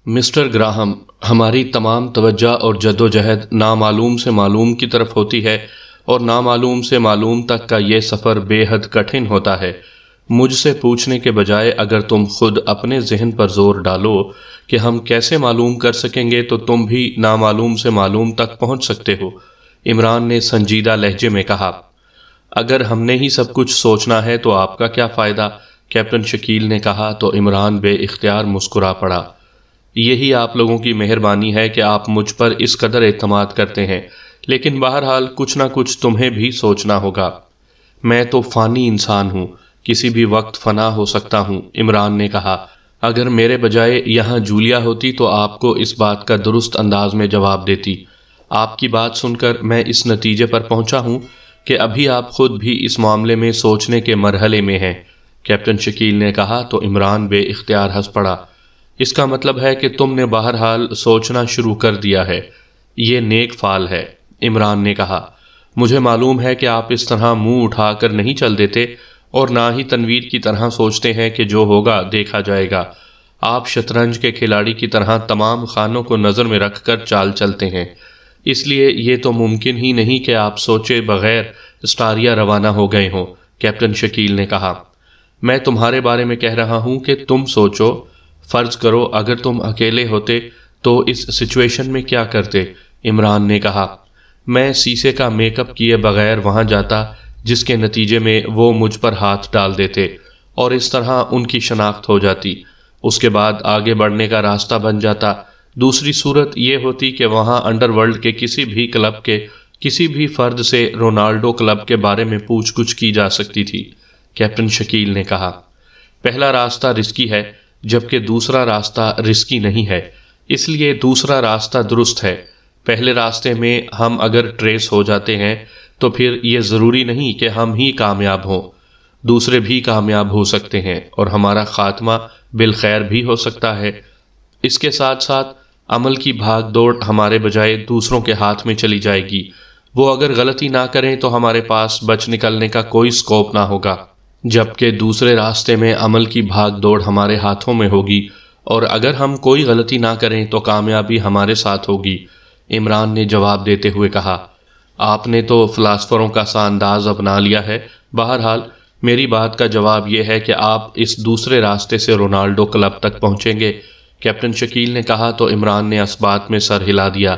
Mister Graham, ہماری تمام توجہ اور جدوجہد نامعلوم سے معلوم کی طرف ہوتی ہے اور نامعلوم سے معلوم تک کا یہ سفر بے حد کٹھن ہوتا ہے۔ مجھ سے پوچھنے کے بجائے اگر تم خود اپنے ذہن پر زور ڈالو کہ ہم کیسے معلوم کر سکیں گے تو تم بھی نامعلوم سے معلوم تک پہنچ سکتے ہو، عمران نے سنجیدہ لہجے میں کہا۔ اگر ہم نے ہی سب کچھ سوچنا ہے تو آپ کا کیا فائدہ، کیپٹن شکیل نے کہا تو عمران بے اختیار مسکرا پڑا۔ یہی آپ لوگوں کی مہربانی ہے کہ آپ مجھ پر اس قدر اعتماد کرتے ہیں، لیکن بہرحال کچھ نہ کچھ تمہیں بھی سوچنا ہوگا۔ میں تو فانی انسان ہوں، کسی بھی وقت فنا ہو سکتا ہوں، عمران نے کہا۔ اگر میرے بجائے یہاں جولیا ہوتی تو آپ کو اس بات کا درست انداز میں جواب دیتی۔ آپ کی بات سن کر میں اس نتیجے پر پہنچا ہوں کہ ابھی آپ خود بھی اس معاملے میں سوچنے کے مرحلے میں ہیں، کیپٹن شکیل نے کہا تو عمران بے اختیار ہنس پڑا۔ اس کا مطلب ہے کہ تم نے بہرحال سوچنا شروع کر دیا ہے، یہ نیک فعل ہے، عمران نے کہا۔ مجھے معلوم ہے کہ آپ اس طرح منہ اٹھا کر نہیں چل دیتے اور نہ ہی تنویر کی طرح سوچتے ہیں کہ جو ہوگا دیکھا جائے گا۔ آپ شطرنج کے کھلاڑی کی طرح تمام خانوں کو نظر میں رکھ کر چال چلتے ہیں، اس لیے یہ تو ممکن ہی نہیں کہ آپ سوچے بغیر اسٹاریا روانہ ہو گئے ہوں، کیپٹن شکیل نے کہا۔ میں تمہارے بارے میں کہہ رہا ہوں کہ تم سوچو، فرض کرو اگر تم اکیلے ہوتے تو اس سچویشن میں کیا کرتے، عمران نے کہا۔ میں سیسے کا میک اپ کیے بغیر وہاں جاتا جس کے نتیجے میں وہ مجھ پر ہاتھ ڈال دیتے اور اس طرح ان کی شناخت ہو جاتی، اس کے بعد آگے بڑھنے کا راستہ بن جاتا۔ دوسری صورت یہ ہوتی کہ وہاں انڈر ورلڈ کے کسی بھی کلب کے کسی بھی فرد سے رونالڈو کلب کے بارے میں پوچھ گچھ کی جا سکتی تھی، کیپٹن شکیل نے کہا۔ پہلا راستہ رسکی ہے جبکہ دوسرا راستہ رسکی نہیں ہے، اس لیے دوسرا راستہ درست ہے۔ پہلے راستے میں ہم اگر ٹریس ہو جاتے ہیں تو پھر یہ ضروری نہیں کہ ہم ہی کامیاب ہوں، دوسرے بھی کامیاب ہو سکتے ہیں اور ہمارا خاتمہ بالخیر بھی ہو سکتا ہے۔ اس کے ساتھ ساتھ عمل کی بھاگ دوڑ ہمارے بجائے دوسروں کے ہاتھ میں چلی جائے گی، وہ اگر غلطی نہ کریں تو ہمارے پاس بچ نکلنے کا کوئی سکوپ نہ ہوگا، جبکہ دوسرے راستے میں عمل کی بھاگ دوڑ ہمارے ہاتھوں میں ہوگی اور اگر ہم کوئی غلطی نہ کریں تو کامیابی ہمارے ساتھ ہوگی، عمران نے جواب دیتے ہوئے کہا۔ آپ نے تو فلاسفروں کا سا انداز اپنا لیا ہے، بہرحال میری بات کا جواب یہ ہے کہ آپ اس دوسرے راستے سے رونالڈو کلب تک پہنچیں گے، کیپٹن شکیل نے کہا تو عمران نے اس بات میں سر ہلا دیا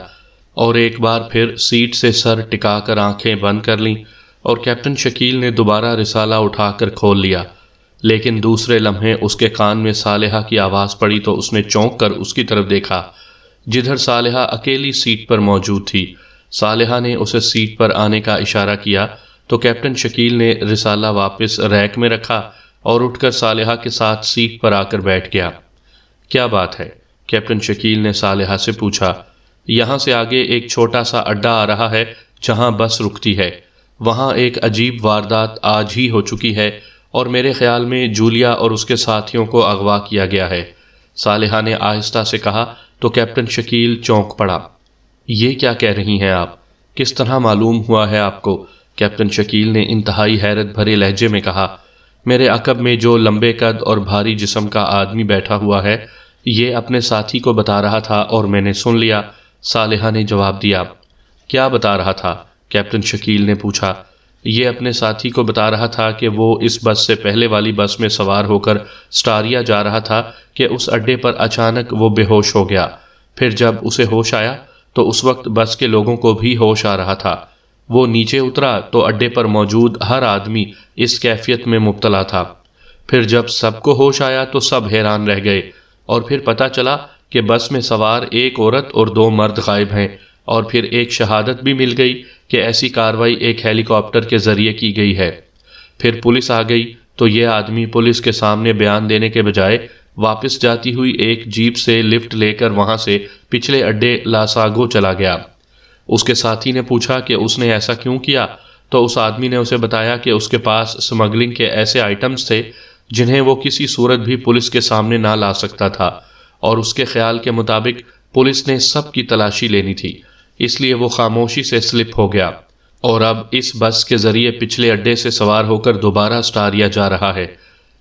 اور ایک بار پھر سیٹ سے سر ٹکا کر آنکھیں بند کر لیں اور کیپٹن شکیل نے دوبارہ رسالہ اٹھا کر کھول لیا، لیکن دوسرے لمحے اس کے کان میں صالحہ کی آواز پڑی تو اس نے چونک کر اس کی طرف دیکھا، جدھر صالحہ اکیلی سیٹ پر موجود تھی۔ صالحہ نے اسے سیٹ پر آنے کا اشارہ کیا تو کیپٹن شکیل نے رسالہ واپس ریک میں رکھا اور اٹھ کر صالحہ کے ساتھ سیٹ پر آ کر بیٹھ گیا۔ کیا بات ہے، کیپٹن شکیل نے صالحہ سے پوچھا۔ یہاں سے آگے ایک چھوٹا سا اڈا آ رہا ہے جہاں بس رکتی ہے، وہاں ایک عجیب واردات آج ہی ہو چکی ہے اور میرے خیال میں جولیا اور اس کے ساتھیوں کو اغوا کیا گیا ہے، صالحہ نے آہستہ سے کہا تو کیپٹن شکیل چونک پڑا۔ یہ کیا کہہ رہی ہیں آپ؟ کس طرح معلوم ہوا ہے آپ کو؟ کیپٹن شکیل نے انتہائی حیرت بھرے لہجے میں کہا۔ میرے عقب میں جو لمبے قد اور بھاری جسم کا آدمی بیٹھا ہوا ہے یہ اپنے ساتھی کو بتا رہا تھا اور میں نے سن لیا، صالحہ نے جواب دیا۔ کیا بتا رہا تھا؟ کیپٹن شکیل نے پوچھا۔ یہ اپنے ساتھی کو بتا رہا تھا کہ وہ اس بس سے پہلے والی بس میں سوار ہو کر اسٹاریا جا رہا تھا کہ اس اڈے پر اچانک وہ بے ہوش ہو گیا، پھر جب اسے ہوش آیا تو اس وقت بس کے لوگوں کو بھی ہوش آ رہا تھا۔ وہ نیچے اترا تو اڈے پر موجود ہر آدمی اس کیفیت میں مبتلا تھا۔ پھر جب سب کو ہوش آیا تو سب حیران رہ گئے اور پھر پتہ چلا کہ بس میں سوار ایک عورت اور 2 مرد غائب ہیں، اور پھر ایک شہادت بھی مل گئی کہ ایسی کارروائی ایک ہیلی کاپٹر کے ذریعے کی گئی ہے۔ پھر پولیس آ گئی تو یہ آدمی پولیس کے سامنے بیان دینے کے بجائے واپس جاتی ہوئی ایک جیپ سے لفٹ لے کر وہاں سے پچھلے اڈے لاساگو چلا گیا۔ اس کے ساتھی نے پوچھا کہ اس نے ایسا کیوں کیا تو اس آدمی نے اسے بتایا کہ اس کے پاس سمگلنگ کے ایسے آئٹمز تھے جنہیں وہ کسی صورت بھی پولیس کے سامنے نہ لا سکتا تھا، اور اس کے خیال کے مطابق پولیس نے سب کی تلاشی لینی تھی، اس لیے وہ خاموشی سے سلپ ہو گیا اور اب اس بس کے ذریعے پچھلے اڈے سے سوار ہو کر دوبارہ اسٹاریا جا رہا ہے۔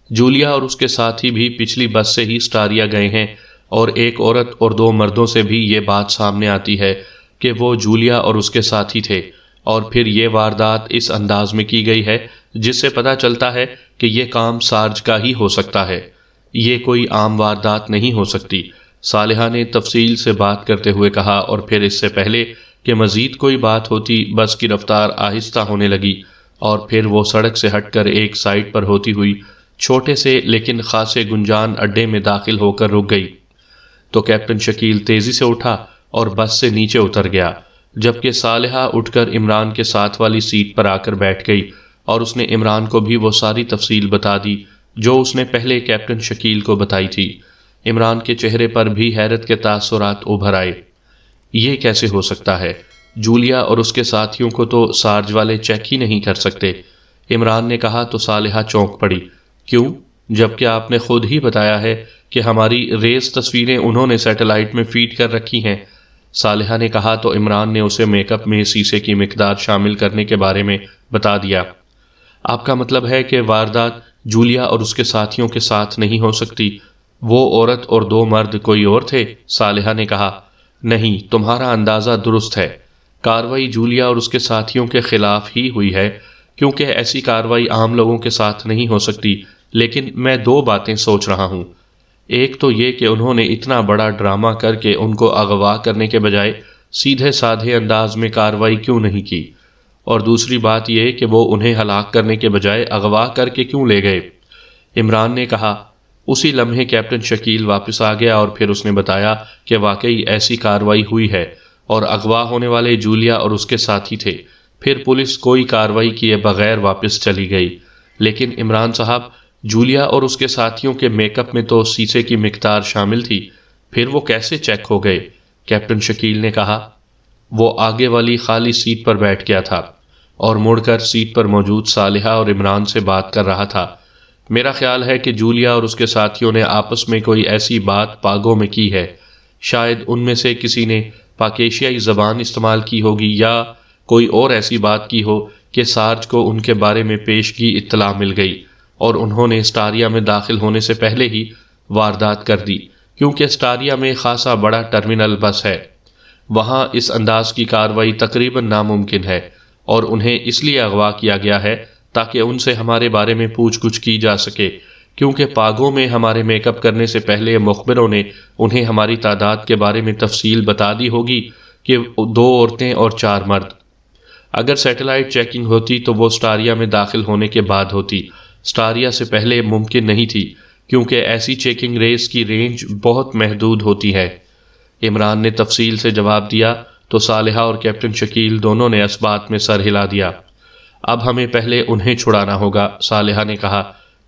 جولیا اور اس کے ساتھی بھی پچھلی بس سے ہی اسٹاریا گئے ہیں اور ایک عورت اور 2 مردوں سے بھی یہ بات سامنے آتی ہے کہ وہ جولیا اور اس کے ساتھی تھے، اور پھر یہ واردات اس انداز میں کی گئی ہے جس سے پتہ چلتا ہے کہ یہ کام سارج کا ہی ہو سکتا ہے، یہ کوئی عام واردات نہیں ہو سکتی۔ صالحہ نے تفصیل سے بات کرتے ہوئے کہا، اور پھر اس سے پہلے کہ مزید کوئی بات ہوتی بس کی رفتار آہستہ ہونے لگی، اور پھر وہ سڑک سے ہٹ کر ایک سائٹ پر ہوتی ہوئی چھوٹے سے لیکن خاصے گنجان اڈے میں داخل ہو کر رک گئی۔ تو کیپٹن شکیل تیزی سے اٹھا اور بس سے نیچے اتر گیا، جبکہ صالحہ اٹھ کر عمران کے ساتھ والی سیٹ پر آ کر بیٹھ گئی، اور اس نے عمران کو بھی وہ ساری تفصیل بتا دی جو اس نے پہلے کیپٹن شکیل کو بتائی تھی۔ عمران کے چہرے پر بھی حیرت کے تاثرات ابھر آئے۔ یہ کیسے ہو سکتا ہے؟ جولیا اور اس کے ساتھیوں کو تو سارج والے چیک ہی نہیں کر سکتے، عمران نے کہا۔ تو صالحہ چونک پڑی۔ کیوں؟ جبکہ آپ نے خود ہی بتایا ہے کہ ہماری ریز تصویریں انہوں نے سیٹلائٹ میں فیڈ کر رکھی ہیں، صالحہ نے کہا۔ تو عمران نے اسے میک اپ میں سیسے کی مقدار شامل کرنے کے بارے میں بتا دیا۔ آپ کا مطلب ہے کہ واردات جولیا اور اس کے ساتھیوں کے ساتھ نہیں ہو سکتی؟ وہ عورت اور 2 مرد کوئی اور تھے؟ صالحہ نے کہا۔ نہیں، تمہارا اندازہ درست ہے، کارروائی جولیا اور اس کے ساتھیوں کے خلاف ہی ہوئی ہے، کیونکہ ایسی کارروائی عام لوگوں کے ساتھ نہیں ہو سکتی۔ لیکن میں 2 باتیں سوچ رہا ہوں۔ ایک تو یہ کہ انہوں نے اتنا بڑا ڈرامہ کر کے ان کو اغوا کرنے کے بجائے سیدھے سادھے انداز میں کارروائی کیوں نہیں کی، اور دوسری بات یہ کہ وہ انہیں ہلاک کرنے کے بجائے اغوا کر کے کیوں لے گئے؟ عمران نے کہا۔ اسی لمحے کیپٹن شکیل واپس آ گیا، اور پھر اس نے بتایا کہ واقعی ایسی کارروائی ہوئی ہے، اور اغوا ہونے والے جولیا اور اس کے ساتھی تھے۔ پھر پولیس کوئی کارروائی کیے بغیر واپس چلی گئی۔ لیکن عمران صاحب، جولیا اور اس کے ساتھیوں کے میک اپ میں تو سیسے کی مقدار شامل تھی، پھر وہ کیسے چیک ہو گئے؟ کیپٹن شکیل نے کہا۔ وہ آگے والی خالی سیٹ پر بیٹھ گیا تھا اور مڑ کر سیٹ پر موجود صالحہ اور عمران سے بات کر رہا تھا۔ میرا خیال ہے کہ جولیا اور اس کے ساتھیوں نے آپس میں کوئی ایسی بات پاگوں میں کی ہے، شاید ان میں سے کسی نے پاکیشیائی زبان استعمال کی ہوگی، یا کوئی اور ایسی بات کی ہو کہ سارج کو ان کے بارے میں پیشگی اطلاع مل گئی، اور انہوں نے اسٹاریا میں داخل ہونے سے پہلے ہی واردات کر دی، کیونکہ اسٹاریا میں خاصا بڑا ٹرمینل بس ہے، وہاں اس انداز کی کارروائی تقریباً ناممکن ہے، اور انہیں اس لیے اغوا کیا گیا ہے تاکہ ان سے ہمارے بارے میں پوچھ گچھ کی جا سکے، کیونکہ پاگوں میں ہمارے میک اپ کرنے سے پہلے مخبروں نے انہیں ہماری تعداد کے بارے میں تفصیل بتا دی ہوگی کہ 2 عورتیں اور 4 مرد۔ اگر سیٹلائٹ چیکنگ ہوتی تو وہ اسٹاریا میں داخل ہونے کے بعد ہوتی، اسٹاریا سے پہلے ممکن نہیں تھی، کیونکہ ایسی چیکنگ ریس کی رینج بہت محدود ہوتی ہے، عمران نے تفصیل سے جواب دیا۔ تو صالحہ اور کیپٹن شکیل دونوں نے اس بات میں سر ہلا دیا۔ اب ہمیں پہلے انہیں چھڑانا ہوگا، صالحہ نے کہا۔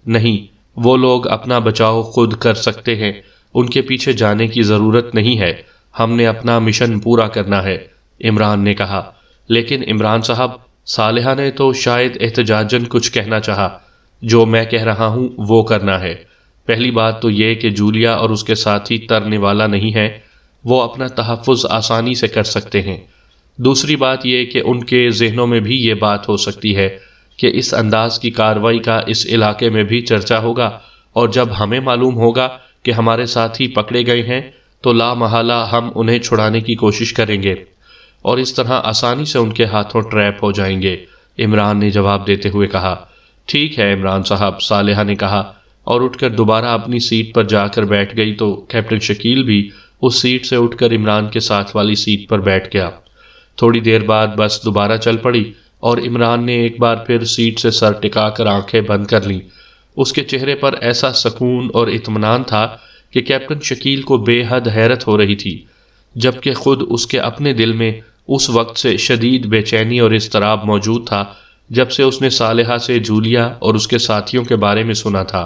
نہیں، وہ لوگ اپنا بچاؤ خود کر سکتے ہیں، ان کے پیچھے جانے کی ضرورت نہیں ہے، ہم نے اپنا مشن پورا کرنا ہے، عمران نے کہا۔ لیکن عمران صاحب، صالحہ نے تو شاید احتجاجاً کچھ کہنا چاہا۔ جو میں کہہ رہا ہوں وہ کرنا ہے۔ پہلی بات تو یہ کہ جولیا اور اس کے ساتھی ترنے والا نہیں ہے، وہ اپنا تحفظ آسانی سے کر سکتے ہیں۔ دوسری بات یہ کہ ان کے ذہنوں میں بھی یہ بات ہو سکتی ہے کہ اس انداز کی کارروائی کا اس علاقے میں بھی چرچا ہوگا، اور جب ہمیں معلوم ہوگا کہ ہمارے ساتھی پکڑے گئے ہیں تو لا محالہ ہم انہیں چھڑانے کی کوشش کریں گے، اور اس طرح آسانی سے ان کے ہاتھوں ٹریپ ہو جائیں گے، عمران نے جواب دیتے ہوئے کہا۔ ٹھیک ہے عمران صاحب، صالحہ نے کہا، اور اٹھ کر دوبارہ اپنی سیٹ پر جا کر بیٹھ گئی۔ تو کیپٹن شکیل بھی اس سیٹ سے اٹھ کر عمران کے ساتھ والی سیٹ پر بیٹھ گیا۔ تھوڑی دیر بعد بس دوبارہ چل پڑی، اور عمران نے ایک بار پھر سیٹ سے سر ٹکا کر آنکھیں بند کر لیں۔ اس کے چہرے پر ایسا سکون اور اطمینان تھا کہ کیپٹن شکیل کو بے حد حیرت ہو رہی تھی، جبکہ خود اس کے اپنے دل میں اس وقت سے شدید بے چینی اور اضطراب موجود تھا جب سے اس نے صالحہ سے جولیا اور اس کے ساتھیوں کے بارے میں سنا تھا۔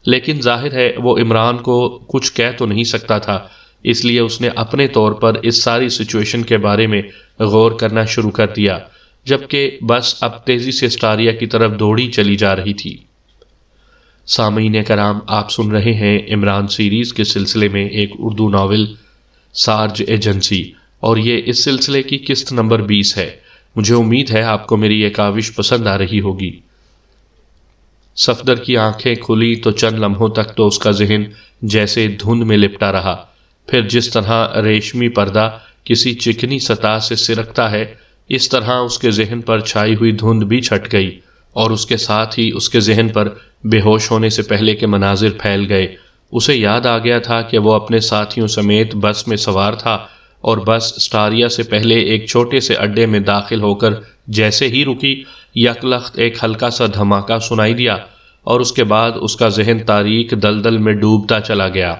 لیکن ظاہر ہے وہ عمران کو کچھ کہہ تو نہیں سکتا تھا، اس لیے اس نے اپنے طور پر اس ساری سچویشن کے بارے میں غور کرنا شروع کر دیا، جبکہ بس اب تیزی سے اسٹاریا کی طرف دوڑی چلی جا رہی تھی۔ سامعین کرام، آپ سن رہے ہیں عمران سیریز کے سلسلے میں ایک اردو ناول سارج ایجنسی، اور یہ اس سلسلے کی قسط نمبر 20 ہے۔ مجھے امید ہے آپ کو میری یہ کاوش پسند آ رہی ہوگی۔ صفدر کی آنکھیں کھلی تو چند لمحوں تک تو اس کا ذہن جیسے دھند میں لپٹا رہا۔ پھر جس طرح ریشمی پردہ کسی چکنی سطح سے سرکتا ہے، اس طرح اس کے ذہن پر چھائی ہوئی دھند بھی چھٹ گئی، اور اس کے ساتھ ہی اس کے ذہن پر بے ہوش ہونے سے پہلے کے مناظر پھیل گئے۔ اسے یاد آ گیا تھا کہ وہ اپنے ساتھیوں سمیت بس میں سوار تھا، اور بس اسٹاریا سے پہلے ایک چھوٹے سے اڈے میں داخل ہو کر جیسے ہی رکی، یکلخت ایک ہلکا سا دھماکہ سنائی دیا، اور اس کے بعد اس کا ذہن تاریک دلدل میں ڈوبتا چلا گیا۔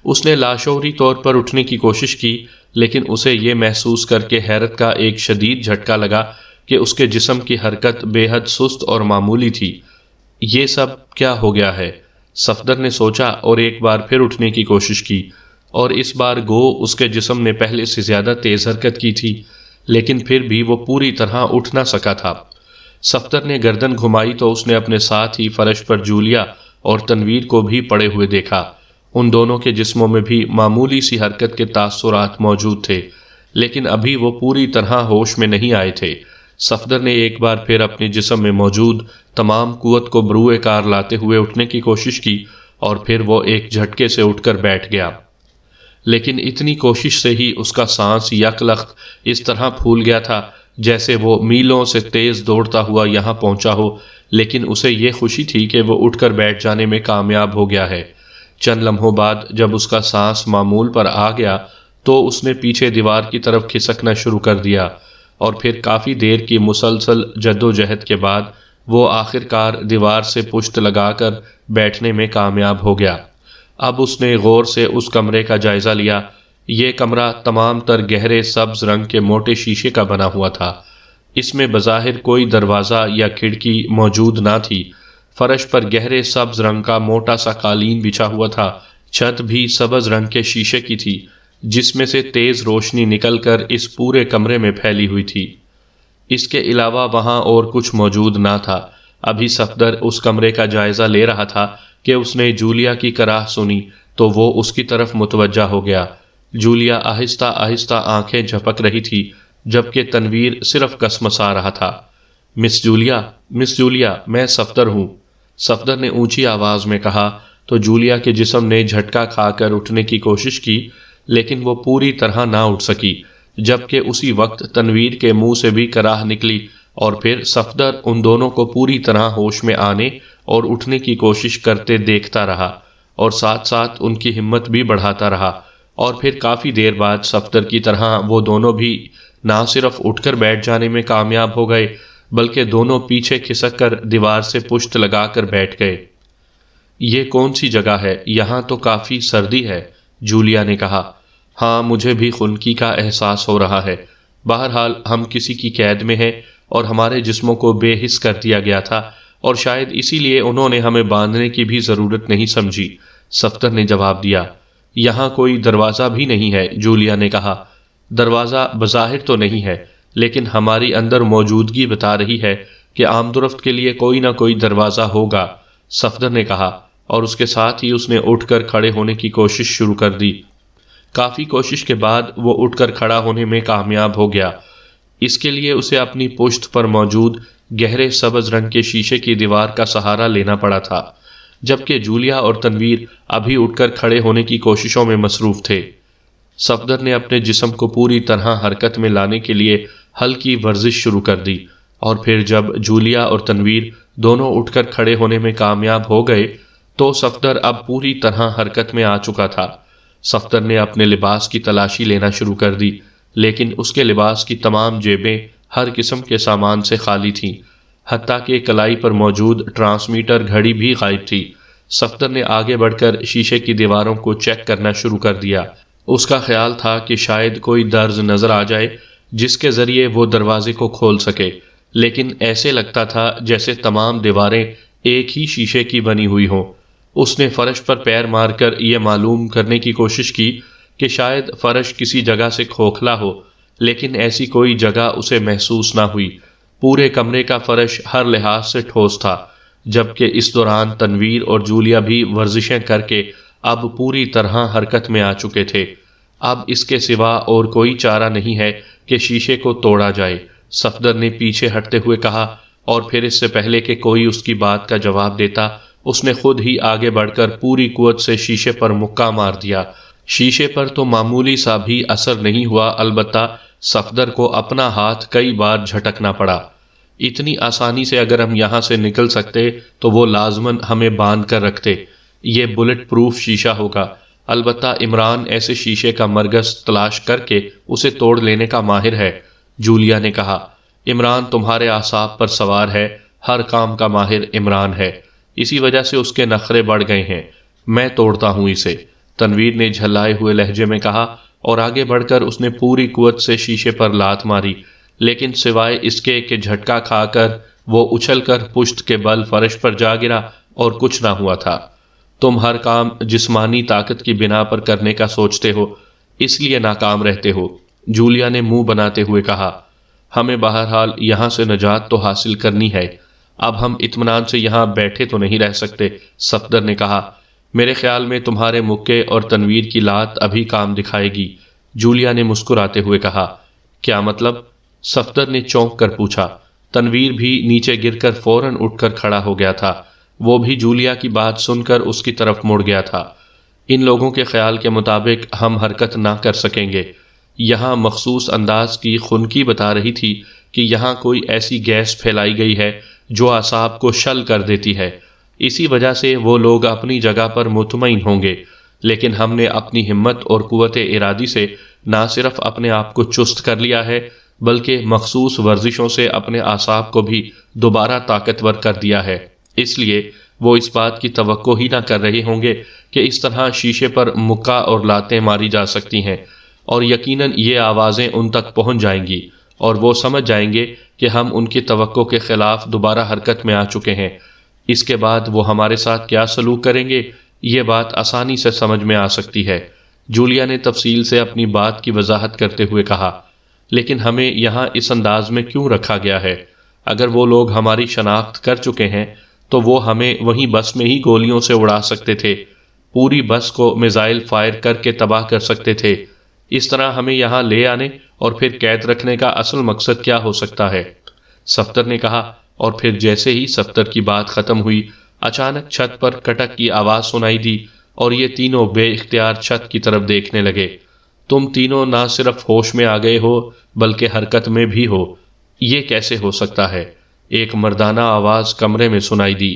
اس نے لاشعوری طور پر اٹھنے کی کوشش کی، لیکن اسے یہ محسوس کر کے حیرت کا ایک شدید جھٹکا لگا کہ اس کے جسم کی حرکت بے حد سست اور معمولی تھی۔ یہ سب کیا ہو گیا ہے؟ صفدر نے سوچا اور ایک بار پھر اٹھنے کی کوشش کی، اور اس بار گو اس کے جسم نے پہلے سے زیادہ تیز حرکت کی تھی، لیکن پھر بھی وہ پوری طرح اٹھ نہ سکا تھا۔ صفدر نے گردن گھمائی تو اس نے اپنے ساتھ ہی فرش پر جولیا اور تنویر کو بھی پڑے ہوئے دیکھا۔ ان دونوں کے جسموں میں بھی معمولی سی حرکت کے تاثرات موجود تھے، لیکن ابھی وہ پوری طرح ہوش میں نہیں آئے تھے۔ صفدر نے ایک بار پھر اپنے جسم میں موجود تمام قوت کو بروئے کار لاتے ہوئے اٹھنے کی کوشش کی، اور پھر وہ ایک جھٹکے سے اٹھ کر بیٹھ گیا۔ لیکن اتنی کوشش سے ہی اس کا سانس یکلخت اس طرح پھول گیا تھا جیسے وہ میلوں سے تیز دوڑتا ہوا یہاں پہنچا ہو، لیکن اسے یہ خوشی تھی کہ وہ اٹھ کر بیٹھ جانے میں کامیاب ہو گیا ہے۔ چند لمحوں بعد جب اس کا سانس معمول پر آ گیا تو اس نے پیچھے دیوار کی طرف کھسکنا شروع کر دیا، اور پھر کافی دیر کی مسلسل جدوجہد کے بعد وہ آخر کار دیوار سے پشت لگا کر بیٹھنے میں کامیاب ہو گیا۔ اب اس نے غور سے اس کمرے کا جائزہ لیا۔ یہ کمرہ تمام تر گہرے سبز رنگ کے موٹے شیشے کا بنا ہوا تھا۔ اس میں بظاہر کوئی دروازہ یا کھڑکی موجود نہ تھی۔ فرش پر گہرے سبز رنگ کا موٹا سا قالین بچھا ہوا تھا۔ چھت بھی سبز رنگ کے شیشے کی تھی، جس میں سے تیز روشنی نکل کر اس پورے کمرے میں پھیلی ہوئی تھی۔ اس کے علاوہ وہاں اور کچھ موجود نہ تھا۔ ابھی صفدر اس کمرے کا جائزہ لے رہا تھا کہ اس نے جولیا کی کراہ سنی تو وہ اس کی طرف متوجہ ہو گیا۔ جولیا آہستہ آہستہ آنکھیں جھپک رہی تھی، جبکہ تنویر صرف کسمسا رہا تھا۔ مس جولیا، مس جولیا، میں صفدر ہوں، صفدر نے اونچی آواز میں کہا تو جولیا کے جسم نے جھٹکا کھا کر اٹھنے کی کوشش کی، لیکن وہ پوری طرح نہ اٹھ سکی، جبکہ اسی وقت تنویر کے منہ سے بھی کراہ نکلی، اور پھر صفدر ان دونوں کو پوری طرح ہوش میں آنے اور اٹھنے کی کوشش کرتے دیکھتا رہا، اور ساتھ ساتھ ان کی ہمت بھی بڑھاتا رہا، اور پھر کافی دیر بعد صفدر کی طرح وہ دونوں بھی نہ صرف اٹھ کر بیٹھ جانے میں کامیاب ہو گئے، بلکہ دونوں پیچھے کھسک کر دیوار سے پشت لگا کر بیٹھ گئے۔ یہ کون سی جگہ ہے؟ یہاں تو کافی سردی ہے، جولیا نے کہا۔ ہاں، مجھے بھی خنکی کا احساس ہو رہا ہے۔ بہرحال ہم کسی کی قید میں ہیں، اور ہمارے جسموں کو بے حس کر دیا گیا تھا، اور شاید اسی لیے انہوں نے ہمیں باندھنے کی بھی ضرورت نہیں سمجھی، صفدر نے جواب دیا۔ یہاں کوئی دروازہ بھی نہیں ہے، جولیا نے کہا۔ دروازہ بظاہر تو نہیں ہے، لیکن ہماری اندر موجودگی بتا رہی ہے کہ آمد و رفت کے لیے کوئی نہ کوئی دروازہ ہوگا، صفدر نے کہا، اور اس کے ساتھ ہی اس نے اٹھ کر کھڑے ہونے کی کوشش شروع کر دی۔ کافی کوشش کے بعد وہ اٹھ کر کھڑا ہونے میں کامیاب ہو گیا۔ اس کے لیے اسے اپنی پشت پر موجود گہرے سبز رنگ کے شیشے کی دیوار کا سہارا لینا پڑا تھا، جبکہ جولیا اور تنویر ابھی اٹھ کر کھڑے ہونے کی کوششوں میں مصروف تھے۔ صفدر نے اپنے جسم کو پوری طرح حرکت میں لانے کے لیے ہلکی ورزش شروع کر دی، اور پھر جب جولیا اور تنویر دونوں اٹھ کر کھڑے ہونے میں کامیاب ہو گئے تو صفدر اب پوری طرح حرکت میں آ چکا تھا۔ صفدر نے اپنے لباس کی تلاشی لینا شروع کر دی، لیکن اس کے لباس کی تمام جیبیں ہر قسم کے سامان سے خالی تھیں، حتیٰ کہ کلائی پر موجود ٹرانسمیٹر گھڑی بھی غائب تھی۔ صفدر نے آگے بڑھ کر شیشے کی دیواروں کو چیک کرنا شروع کر دیا۔ اس کا خیال تھا کہ شاید کوئی درز نظر آ جائے جس کے ذریعے وہ دروازے کو کھول سکے، لیکن ایسے لگتا تھا جیسے تمام دیواریں ایک ہی شیشے کی بنی ہوئی ہوں۔ اس نے فرش پر پیر مار کر یہ معلوم کرنے کی کوشش کی کہ شاید فرش کسی جگہ سے کھوکھلا ہو، لیکن ایسی کوئی جگہ اسے محسوس نہ ہوئی۔ پورے کمرے کا فرش ہر لحاظ سے ٹھوس تھا، جبکہ اس دوران تنویر اور جولیا بھی ورزشیں کر کے اب پوری طرح حرکت میں آ چکے تھے۔ اب اس کے سوا اور کوئی چارہ نہیں ہے کہ شیشے کو توڑا جائے، صفدر نے پیچھے ہٹتے ہوئے کہا، اور پھر اس سے پہلے کہ کوئی اس کی بات کا جواب دیتا اس نے خود ہی آگے بڑھ کر پوری قوت سے شیشے پر مکہ مار دیا۔ شیشے پر تو معمولی سا بھی اثر نہیں ہوا، البتہ صفدر کو اپنا ہاتھ کئی بار جھٹکنا پڑا۔ اتنی آسانی سے اگر ہم یہاں سے نکل سکتے تو وہ لازماً ہمیں باندھ کر رکھتے۔ یہ بلٹ پروف شیشہ ہوگا، البتہ عمران ایسے شیشے کا مرکز تلاش کر کے اسے توڑ لینے کا ماہر ہے، جولیا نے کہا۔ عمران تمہارے اعصاب پر سوار ہے، ہر کام کا ماہر عمران ہے، اسی وجہ سے اس کے نخرے بڑھ گئے ہیں۔ میں توڑتا ہوں اسے، تنویر نے جھلائے ہوئے لہجے میں کہا، اور آگے بڑھ کر اس نے پوری قوت سے شیشے پر لات ماری، لیکن سوائے اس کے کہ جھٹکا کھا کر وہ اچھل کر پشت کے بل فرش پر جا گرا اور کچھ نہ ہوا تھا۔ تم ہر کام جسمانی طاقت کی بنا پر کرنے کا سوچتے ہو، اس لیے ناکام رہتے ہو، جولیا نے منہ بناتے ہوئے کہا۔ ہمیں بہرحال یہاں سے نجات تو حاصل کرنی ہے، اب ہم اطمینان سے یہاں بیٹھے تو نہیں رہ سکتے، صفدر نے کہا۔ میرے خیال میں تمہارے مکے اور تنویر کی لات ابھی کام دکھائے گی، جولیا نے مسکراتے ہوئے کہا۔ کیا مطلب؟ صفدر نے چونک کر پوچھا۔ تنویر بھی نیچے گر کر فوراً اٹھ کر کھڑا ہو گیا تھا، وہ بھی جولیا کی بات سن کر اس کی طرف مڑ گیا تھا۔ ان لوگوں کے خیال کے مطابق ہم حرکت نہ کر سکیں گے۔ یہاں مخصوص انداز کی خنکی بتا رہی تھی کہ یہاں کوئی ایسی گیس پھیلائی گئی ہے جو اعصاب کو شل کر دیتی ہے، اسی وجہ سے وہ لوگ اپنی جگہ پر مطمئن ہوں گے، لیکن ہم نے اپنی ہمت اور قوت ارادی سے نہ صرف اپنے آپ کو چست کر لیا ہے بلکہ مخصوص ورزشوں سے اپنے اعصاب کو بھی دوبارہ طاقتور کر دیا ہے۔ اس لیے وہ اس بات کی توقع ہی نہ کر رہے ہوں گے کہ اس طرح شیشے پر مکہ اور لاتیں ماری جا سکتی ہیں، اور یقیناً یہ آوازیں ان تک پہنچ جائیں گی اور وہ سمجھ جائیں گے کہ ہم ان کی توقع کے خلاف دوبارہ حرکت میں آ چکے ہیں۔ اس کے بعد وہ ہمارے ساتھ کیا سلوک کریں گے، یہ بات آسانی سے سمجھ میں آ سکتی ہے، جولیا نے تفصیل سے اپنی بات کی وضاحت کرتے ہوئے کہا۔ لیکن ہمیں یہاں اس انداز میں کیوں رکھا گیا ہے؟ اگر وہ لوگ ہماری شناخت کر چکے ہیں تو وہ ہمیں وہیں بس میں ہی گولیوں سے اڑا سکتے تھے، پوری بس کو میزائل فائر کر کے تباہ کر سکتے تھے۔ اس طرح ہمیں یہاں لے آنے اور پھر قید رکھنے کا اصل مقصد کیا ہو سکتا ہے؟ صفدر نے کہا، اور پھر جیسے ہی صفدر کی بات ختم ہوئی، اچانک چھت پر کٹک کی آواز سنائی دی اور یہ تینوں بے اختیار چھت کی طرف دیکھنے لگے۔ تم تینوں نہ صرف ہوش میں آ گئے ہو بلکہ حرکت میں بھی ہو، یہ کیسے ہو سکتا ہے؟ ایک مردانہ آواز کمرے میں سنائی دی۔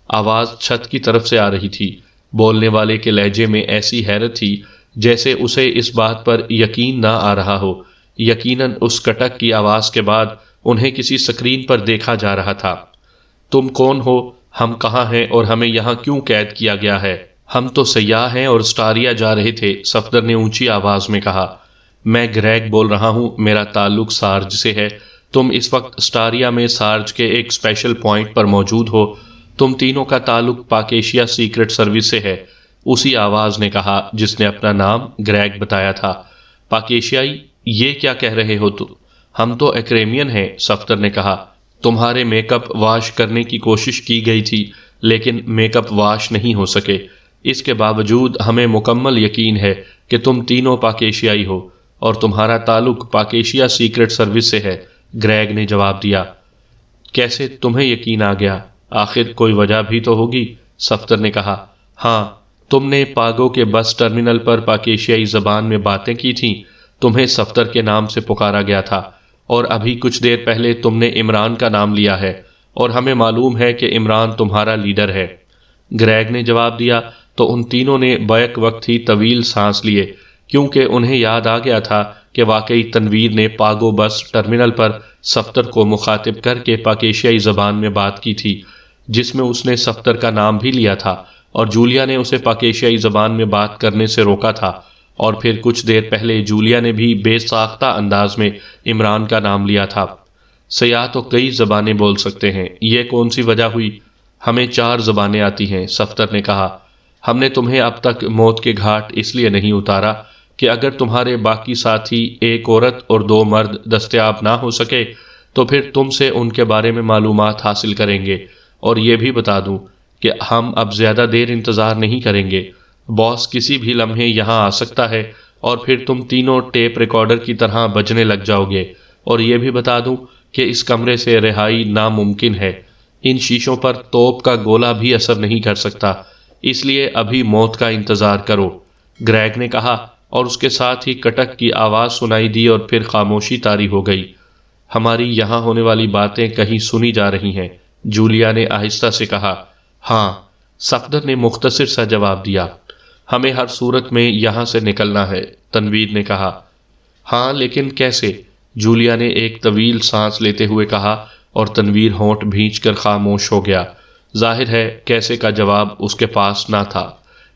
آواز چھت کی طرف سے آ رہی تھی، بولنے والے کے لہجے میں ایسی حیرت تھی جیسے اسے اس بات پر یقین نہ آ رہا ہو۔ یقیناً اس کٹک کی آواز کے بعد انہیں کسی سکرین پر دیکھا جا رہا تھا۔ تم کون ہو؟ ہم کہاں ہیں اور ہمیں یہاں کیوں قید کیا گیا ہے؟ ہم تو سیاح ہیں اور اسٹاریا جا رہے تھے، صفدر نے اونچی آواز میں کہا۔ میں گریگ بول رہا ہوں، میرا تعلق سارج سے ہے۔ تم اس وقت اسٹاریا میں سارج کے ایک اسپیشل پوائنٹ پر موجود ہو۔ تم تینوں کا تعلق پاکیشیا سیکرٹ سروس سے ہے، اسی آواز نے کہا جس نے اپنا نام گریگ بتایا تھا۔ پاکیشیائی؟ یہ کیا کہہ رہے ہو تم؟ ہم تو ایکریمین ہیں، صفدر نے کہا۔ تمہارے میک اپ واش کرنے کی کوشش کی گئی تھی لیکن میک اپ واش نہیں ہو سکے۔ اس کے باوجود ہمیں مکمل یقین ہے کہ تم تینوں پاکیشیائی ہو اور تمہارا تعلق پاکیشیا سیکرٹ سروس سے ہے، گریگ نے جواب دیا۔ کیسے تمہیں یقین آ گیا؟ آخر کوئی وجہ بھی تو ہوگی، صفدر نے کہا۔ ہاں، تم نے پاگو کے بس ٹرمینل پر پاکیشیائی زبان میں باتیں کی تھیں، تمہیں صفدر کے نام سے پکارا گیا تھا، اور ابھی کچھ دیر پہلے تم نے عمران کا نام لیا ہے، اور ہمیں معلوم ہے کہ عمران تمہارا لیڈر ہے، گریگ نے جواب دیا۔ تو ان تینوں نے بیک وقت ہی طویل سانس لیے، کیونکہ انہیں یاد آ گیا تھا کہ واقعی تنویر نے پاگو بس ٹرمینل پر صفدر کو مخاطب کر کے پاکیشیائی زبان میں بات کی تھی، جس میں اس نے صفدر کا نام بھی لیا تھا، اور جولیا نے اسے پاکیشیائی زبان میں بات کرنے سے روکا تھا، اور پھر کچھ دیر پہلے جولیا نے بھی بے ساختہ انداز میں عمران کا نام لیا تھا۔ سیاح تو کئی زبانیں بول سکتے ہیں، یہ کون سی وجہ ہوئی؟ ہمیں 4 زبانیں آتی ہیں، صفدر نے کہا۔ ہم نے تمہیں اب تک موت کے گھاٹ اس لیے نہیں اتارا کہ اگر تمہارے باقی ساتھی ایک عورت اور 2 مرد دستیاب نہ ہو سکے تو پھر تم سے ان کے بارے میں معلومات حاصل کریں گے، اور یہ بھی بتا دوں کہ ہم اب زیادہ دیر انتظار نہیں کریں گے، باس کسی بھی لمحے یہاں آ سکتا ہے اور پھر تم تینوں ٹیپ ریکارڈر کی طرح بجنے لگ جاؤ گے، اور یہ بھی بتا دوں کہ اس کمرے سے رہائی ناممکن ہے، ان شیشوں پر توپ کا گولہ بھی اثر نہیں کر سکتا، اس لیے ابھی موت کا انتظار کرو، گریگ نے کہا، اور اس کے ساتھ ہی کٹک کی آواز سنائی دی اور پھر خاموشی طاری ہو گئی۔ ہماری یہاں ہونے والی باتیں کہیں سنی جا رہی ہیں، جولیا نے آہستہ سے کہا۔ ہاں، صفدر نے مختصر سا جواب دیا۔ ہمیں ہر صورت میں یہاں سے نکلنا ہے، تنویر نے کہا۔ ہاں، لیکن کیسے؟ جولیا نے ایک طویل سانس لیتے ہوئے کہا، اور تنویر ہونٹ بھینچ کر خاموش ہو گیا۔ ظاہر ہے کیسے کا جواب اس کے پاس نہ تھا۔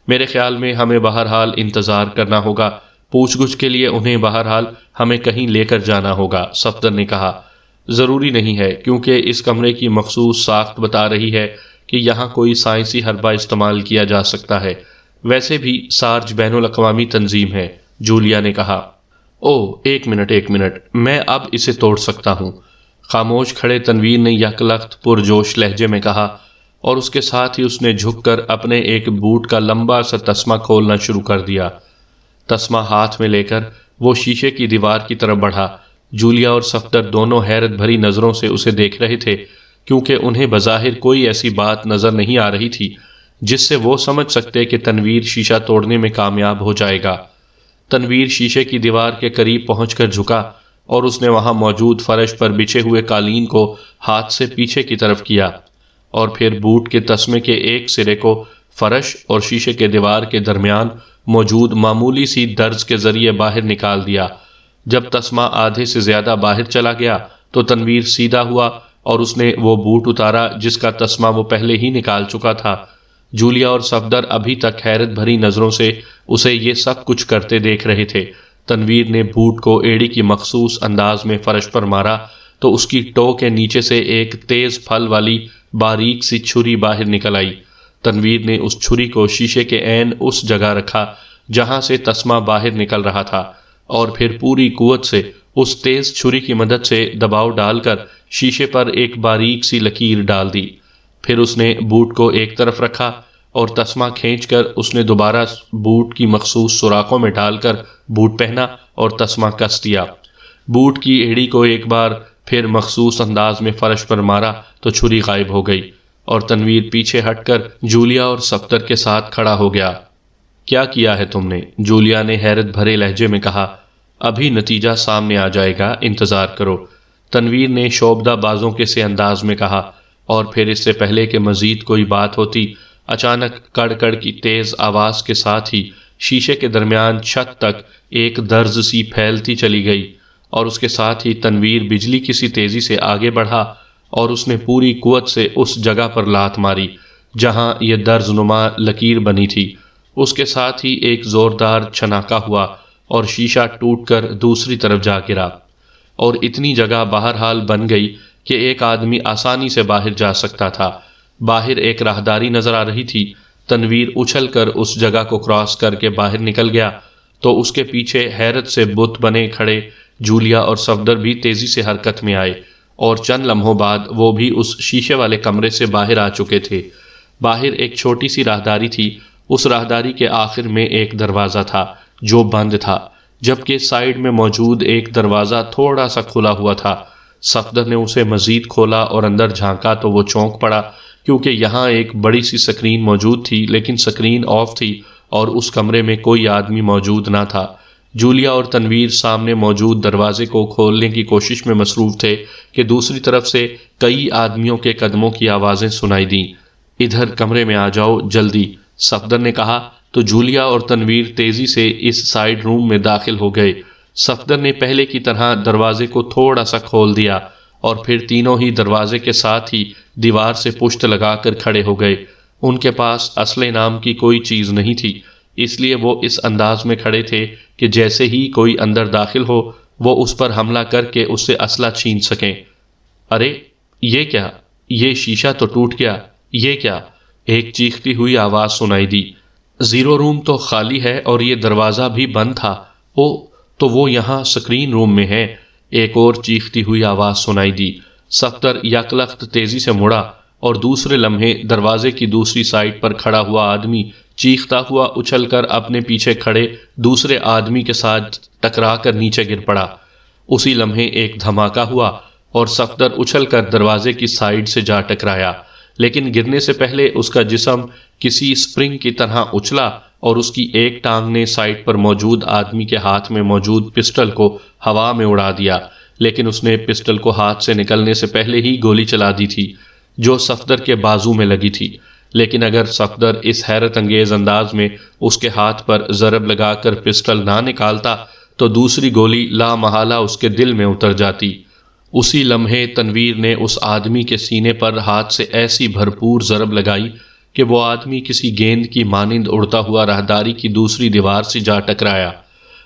میرے خیال میں ہمیں بہرحال انتظار کرنا ہوگا، پوچھ گچھ کے لیے انہیں بہرحال ہمیں کہیں لے کر جانا ہوگا، صفدر نے کہا۔ ضروری نہیں ہے، کیونکہ اس کمرے کی مخصوص ساخت بتا رہی ہے کہ یہاں کوئی سائنسی حربہ استعمال کیا جا سکتا ہے۔ ویسے بھی سارج بین الاقوامی تنظیم ہے، جولیا نے کہا۔ ایک منٹ، میں اب اسے توڑ سکتا ہوں، خاموش کھڑے تنویر نے یکلخت پرجوش لہجے میں کہا، اور اس کے ساتھ ہی اس نے جھک کر اپنے ایک بوٹ کا لمبا سا تسمہ کھولنا شروع کر دیا۔ تسمہ ہاتھ میں لے کر وہ شیشے کی دیوار کی طرف بڑھا۔ جولیا اور صفدر دونوں حیرت بھری نظروں سے اسے دیکھ رہے تھے، کیونکہ انہیں بظاہر کوئی ایسی بات نظر نہیں آ رہی تھی جس سے وہ سمجھ سکتے کہ تنویر شیشہ توڑنے میں کامیاب ہو جائے گا۔ تنویر شیشے کی دیوار کے قریب پہنچ کر جھکا اور اس نے وہاں موجود فرش پر بچھے ہوئے قالین کو ہاتھ سے پیچھے کی طرف کیا، اور پھر بوٹ کے تسمے کے ایک سرے کو فرش اور شیشے کے دیوار کے درمیان موجود معمولی سی درز کے ذریعے باہر نکال دیا۔ جب تسمہ آدھے سے زیادہ باہر چلا گیا تو تنویر سیدھا ہوا اور اس نے وہ بوٹ اتارا جس کا تسمہ وہ پہلے ہی نکال چکا تھا۔ جولیا اور صفدر ابھی تک حیرت بھری نظروں سے اسے یہ سب کچھ کرتے دیکھ رہے تھے۔ تنویر نے بوٹ کو ایڑی کی مخصوص انداز میں فرش پر مارا تو اس کی ٹو کے نیچے سے ایک تیز پھل والی باریک سی چھری باہر نکل آئی۔ تنویر نے اس چھری کو شیشے کے عین اس جگہ رکھا جہاں سے تسمہ باہر نکل رہا تھا، اور پھر پوری قوت سے اس تیز چھری کی مدد سے دباؤ ڈال کر شیشے پر ایک باریک سی لکیر ڈال دی۔ پھر اس نے بوٹ کو ایک طرف رکھا اور تسمہ کھینچ کر اس نے دوبارہ بوٹ کی مخصوص سوراخوں میں ڈال کر بوٹ پہنا اور تسمہ کس دیا۔ بوٹ کی ایڑی کو ایک بار پھر مخصوص انداز میں فرش پر مارا تو چھری غائب ہو گئی، اور تنویر پیچھے ہٹ کر جولیا اور صفدر کے ساتھ کھڑا ہو گیا۔ کیا کیا ہے تم نے؟ جولیا نے حیرت بھرے لہجے میں کہا۔ ابھی نتیجہ سامنے آ جائے گا، انتظار کرو، تنویر نے شعبدہ بازوں کے سے انداز میں کہا، اور پھر اس سے پہلے کہ مزید کوئی بات ہوتی، اچانک کڑ کڑ کی تیز آواز کے ساتھ ہی شیشے کے درمیان چھت تک ایک درز سی پھیلتی چلی گئی، اور اس کے ساتھ ہی تنویر بجلی کی سی تیزی سے آگے بڑھا اور اس نے پوری قوت سے اس جگہ پر لات ماری جہاں یہ درز نما لکیر بنی تھی۔ اس کے ساتھ ہی ایک زوردار چھناکا ہوا اور شیشہ ٹوٹ کر دوسری طرف جا گرا، اور اتنی جگہ بہرحال بن گئی کہ ایک آدمی آسانی سے باہر جا سکتا تھا۔ باہر ایک راہداری نظر آ رہی تھی۔ تنویر اچھل کر اس جگہ کو کراس کر کے باہر نکل گیا تو اس کے پیچھے حیرت سے بت بنے کھڑے جولیا اور صفدر بھی تیزی سے حرکت میں آئے، اور چند لمحوں بعد وہ بھی اس شیشے والے کمرے سے باہر آ چکے تھے۔ باہر ایک چھوٹی سی راہداری تھی، اس راہداری کے آخر میں ایک دروازہ تھا جو بند تھا، جبکہ سائیڈ میں موجود ایک دروازہ تھوڑا سا کھلا ہوا تھا۔ صفدر نے اسے مزید کھولا اور اندر جھانکا تو وہ چونک پڑا، کیونکہ یہاں ایک بڑی سی سکرین موجود تھی، لیکن سکرین آف تھی اور اس کمرے میں کوئی آدمی موجود نہ تھا۔ جولیا اور تنویر سامنے موجود دروازے کو کھولنے کی کوشش میں مصروف تھے کہ دوسری طرف سے کئی آدمیوں کے قدموں کی آوازیں سنائی دیں۔ ادھر کمرے میں آ جاؤ جلدی، صفدر نے کہا تو جولیا اور تنویر تیزی سے اس سائیڈ روم میں داخل ہو گئے۔ صفدر نے پہلے کی طرح دروازے کو تھوڑا سا کھول دیا اور پھر تینوں ہی دروازے کے ساتھ ہی دیوار سے پشت لگا کر کھڑے ہو گئے۔ ان کے پاس اسلحے نام کی کوئی چیز نہیں تھی، اس لیے وہ اس انداز میں کھڑے تھے کہ جیسے ہی کوئی اندر داخل ہو وہ اس پر حملہ کر کے اس سے اسلحہ چھین سکیں۔ ارے یہ کیا؟ یہ شیشہ تو ٹوٹ گیا، یہ کیا؟ ایک چیختی ہوئی آواز سنائی دی۔ زیرو روم تو خالی ہے اور یہ دروازہ بھی بند تھا۔ تو وہ یہاں سکرین روم میں ہے، ایک اور چیختی ہوئی آواز سنائی دی۔ صفدر یکلخت تیزی سے مڑا اور دوسرے لمحے دروازے کی دوسری سائڈ پر کھڑا ہوا آدمی چیختا ہوا اچھل کر اپنے پیچھے کھڑے دوسرے آدمی کے ساتھ ٹکرا کر نیچے گر پڑا۔ اسی لمحے ایک دھماکہ ہوا اور صفدر اچھل کر دروازے کی سائیڈ سے جا ٹکرایا، لیکن گرنے سے پہلے اس کا جسم کسی سپرنگ کی طرح اچھلا اور اس کی ایک ٹانگ نے سائٹ پر موجود آدمی کے ہاتھ میں موجود پسٹل کو ہوا میں اڑا دیا، لیکن اس نے پسٹل کو ہاتھ سے نکلنے سے پہلے ہی گولی چلا دی تھی جو صفدر کے بازو میں لگی تھی۔ لیکن اگر صفدر اس حیرت انگیز انداز میں اس کے ہاتھ پر ضرب لگا کر پسٹل نہ نکالتا تو دوسری گولی لا محالہ اس کے دل میں اتر جاتی۔ اسی لمحے تنویر نے اس آدمی کے سینے پر ہاتھ سے ایسی بھرپور ضرب لگائی کہ وہ آدمی کسی گیند کی مانند اڑتا ہوا راہداری کی دوسری دیوار سے جا ٹکرایا۔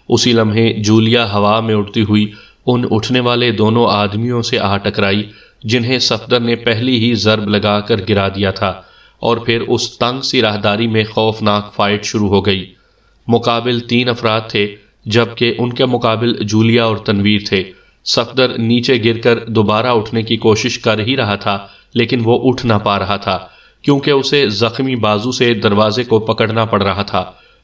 اسی لمحے جولیا ہوا میں اڑتی ہوئی ان اٹھنے والے دونوں آدمیوں سے آ ٹکرائی جنہیں صفدر نے پہلی ہی ضرب لگا کر گرا دیا تھا، اور پھر اس تنگ سی راہداری میں خوفناک فائٹ شروع ہو گئی۔ مقابل 3 افراد تھے، جبکہ ان کے مقابل جولیا اور تنویر تھے۔ صفدر نیچے گر کر دوبارہ اٹھنے کی کوشش کر ہی رہا تھا، لیکن وہ اٹھ نہ پا رہا تھا کیونکہ اسے زخمی بازو سے دروازے کو پکڑنا پڑ رہا تھا،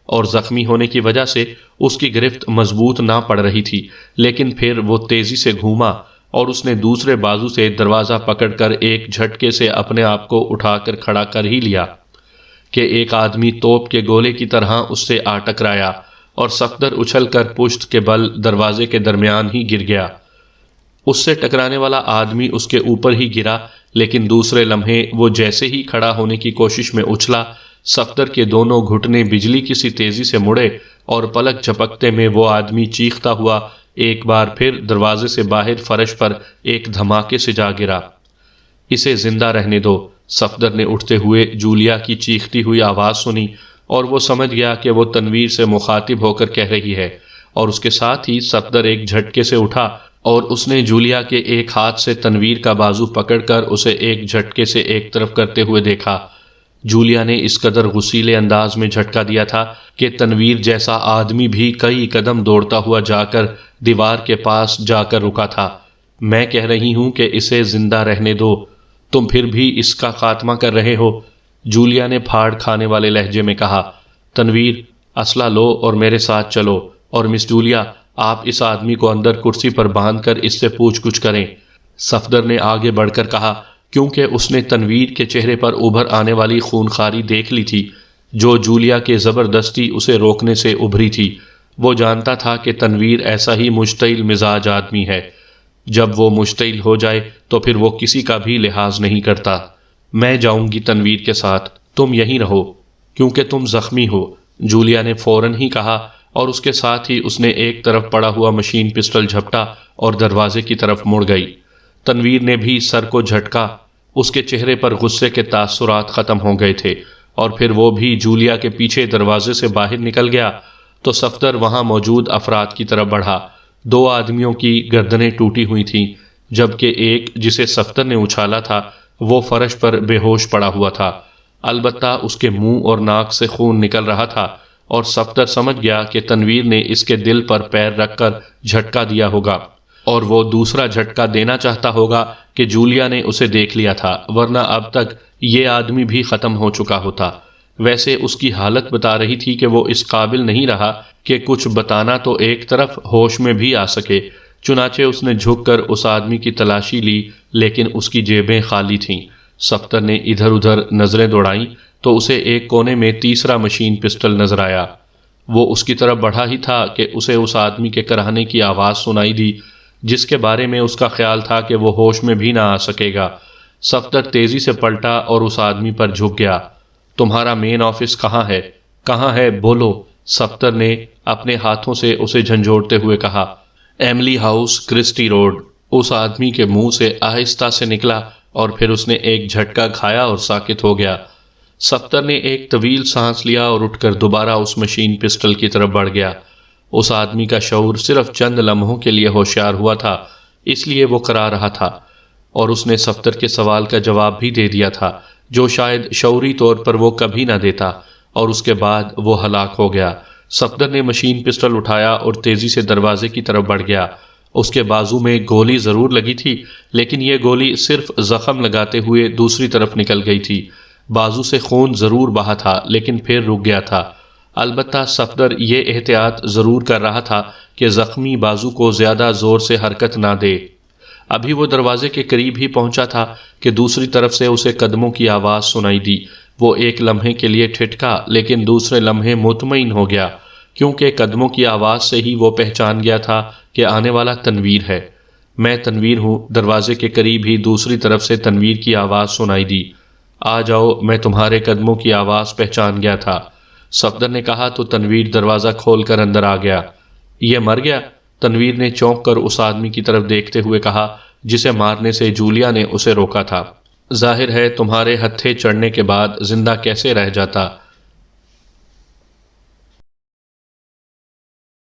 اور زخمی ہونے کی وجہ سے اس کی گرفت مضبوط نہ پڑ رہی تھی۔ لیکن پھر وہ تیزی سے گھوما اور اس نے دوسرے بازو سے دروازہ پکڑ کر ایک جھٹکے سے اپنے آپ کو اٹھا کر کھڑا کر ہی لیا کہ ایک آدمی توپ کے گولے کی طرح اس سے آ ٹکرایا، اور صفدر اچھل کر پشت کے بل دروازے کے درمیان ہی گر گیا۔ اس سے ٹکرانے والا آدمی اس کے اوپر ہی گرا، لیکن دوسرے لمحے وہ جیسے ہی کھڑا ہونے کی کوشش میں اچھلا، صفدر کے دونوں گھٹنے بجلی کی سی تیزی سے مڑے اور پلک جھپکتے میں وہ آدمی چیختا ہوا ایک بار پھر دروازے سے باہر فرش پر ایک دھماکے سے جا گرا۔ اسے زندہ رہنے دو، صفدر نے اٹھتے ہوئے جولیا کی چیختی ہوئی آواز سنی، اور وہ سمجھ گیا کہ وہ تنویر سے مخاطب ہو کر کہہ رہی ہے، اور اس کے ساتھ ہی صفدر ایک جھٹکے سے اٹھا اور اس نے جولیا کے ایک ہاتھ سے تنویر کا بازو پکڑ کر اسے ایک جھٹکے سے ایک طرف کرتے ہوئے دیکھا۔ جولیا نے اس قدر غصیلے انداز میں جھٹکا دیا تھا کہ تنویر جیسا آدمی بھی کئی قدم دوڑتا ہوا جا کر دیوار کے پاس جا کر رکا تھا۔ میں کہہ رہی ہوں کہ اسے زندہ رہنے دو، تم پھر بھی اس کا خاتمہ کر رہے ہو، جولیا نے پھاڑ کھانے والے لہجے میں کہا۔ تنویر، اسلحہ لو اور میرے ساتھ چلو، اور مس جولیا، آپ اس آدمی کو اندر کرسی پر باندھ کر اس سے پوچھ گچھ کریں، صفدر نے آگے بڑھ کر کہا، کیونکہ اس نے تنویر کے چہرے پر ابھر آنے والی خونخواری دیکھ لی تھی جو جولیا کے زبردستی اسے روکنے سے ابھری تھی۔ وہ جانتا تھا کہ تنویر ایسا ہی مشتعل مزاج آدمی ہے، جب وہ مشتعل ہو جائے تو پھر وہ کسی کا بھی لحاظ نہیں کرتا۔ میں جاؤں گی تنویر کے ساتھ، تم یہیں رہو کیونکہ تم زخمی ہو، جولیا نے فوراً ہی کہا، اور اس کے ساتھ ہی اس نے ایک طرف پڑا ہوا مشین پسٹل جھپٹا اور دروازے کی طرف مڑ گئی۔ تنویر نے بھی سر کو جھٹکا، اس کے چہرے پر غصے کے تاثرات ختم ہو گئے تھے، اور پھر وہ بھی جولیا کے پیچھے دروازے سے باہر نکل گیا تو صفدر وہاں موجود افراد کی طرف بڑھا۔ 2 آدمیوں کی گردنیں ٹوٹی ہوئی تھیں، جبکہ ایک جسے صفدر نے اچھالا تھا وہ فرش پر بے ہوش پڑا ہوا تھا، البتہ اس کے منہ اور ناک سے خون نکل رہا تھا، اور صفدر سمجھ گیا کہ تنویر نے اس کے دل پر پیر رکھ کر جھٹکا دیا ہوگا، اور وہ دوسرا جھٹکا دینا چاہتا ہوگا کہ جولیا نے اسے دیکھ لیا تھا، ورنہ اب تک یہ آدمی بھی ختم ہو چکا ہوتا۔ ویسے اس کی حالت بتا رہی تھی کہ وہ اس قابل نہیں رہا کہ کچھ بتانا تو ایک طرف ہوش میں بھی آ سکے، چنانچہ اس نے جھک کر اس آدمی کی تلاشی لی، لیکن اس کی جیبیں خالی تھیں۔ صفدر نے ادھر ادھر نظریں دوڑائیں تو اسے ایک کونے میں تیسرا مشین پسٹل نظر آیا۔ وہ اس کی طرف بڑھا ہی تھا کہ اسے اس آدمی کے کراہنے کی آواز سنائی دی جس کے بارے میں اس کا خیال تھا کہ وہ ہوش میں بھی نہ آ سکے گا۔ صفدر تیزی سے پلٹا اور اس آدمی پر جھک گیا۔ تمہارا مین آفس کہاں ہے؟ کہاں ہے؟ بولو، صفدر نے اپنے ہاتھوں سے اسے جھنجھوڑتے ہوئے کہا۔ ایملی ہاؤس، کرسٹی روڈ، اس آدمی کے منہ سے آہستہ سے نکلا، اور پھر اس نے ایک جھٹکا کھایا اور ساکت ہو گیا۔ صفدر نے ایک طویل سانس لیا اور اٹھ کر دوبارہ اس مشین پسٹل کی طرف بڑھ گیا۔ اس آدمی کا شعور صرف چند لمحوں کے لیے ہوشیار ہوا تھا، اس لیے وہ کرا رہا تھا، اور اس نے صفدر کے سوال کا جواب بھی دے دیا تھا جو شاید شعوری طور پر وہ کبھی نہ دیتا، اور اس کے بعد وہ ہلاک ہو گیا۔ صفدر نے مشین پسٹل اٹھایا اور تیزی سے دروازے کی طرف بڑھ گیا۔ اس کے بازو میں گولی ضرور لگی تھی، لیکن یہ گولی صرف زخم لگاتے ہوئے دوسری طرف نکل گئی تھی۔ بازو سے خون ضرور بہا تھا، لیکن پھر رک گیا تھا۔ البتہ صفدر یہ احتیاط ضرور کر رہا تھا کہ زخمی بازو کو زیادہ زور سے حرکت نہ دے۔ ابھی وہ دروازے کے قریب ہی پہنچا تھا کہ دوسری طرف سے اسے قدموں کی آواز سنائی دی۔ وہ ایک لمحے کے لیے ٹھٹکا، لیکن دوسرے لمحے مطمئن ہو گیا، کیونکہ قدموں کی آواز سے ہی وہ پہچان گیا تھا کہ آنے والا تنویر ہے۔ میں تنویر ہوں۔ دروازے کے قریب ہی دوسری طرف سے تنویر کی آواز سنائی دی۔ آ جاؤ، میں تمہارے قدموں کی آواز پہچان گیا تھا۔ صفدر نے کہا تو تنویر دروازہ کھول کر اندر آ گیا۔ یہ مر گیا؟ تنویر نے چونک کر اس آدمی کی طرف دیکھتے ہوئے کہا جسے مارنے سے جولیا نے اسے روکا تھا۔ ظاہر ہے تمہارے ہتھے چڑھنے کے بعد زندہ کیسے رہ جاتا؟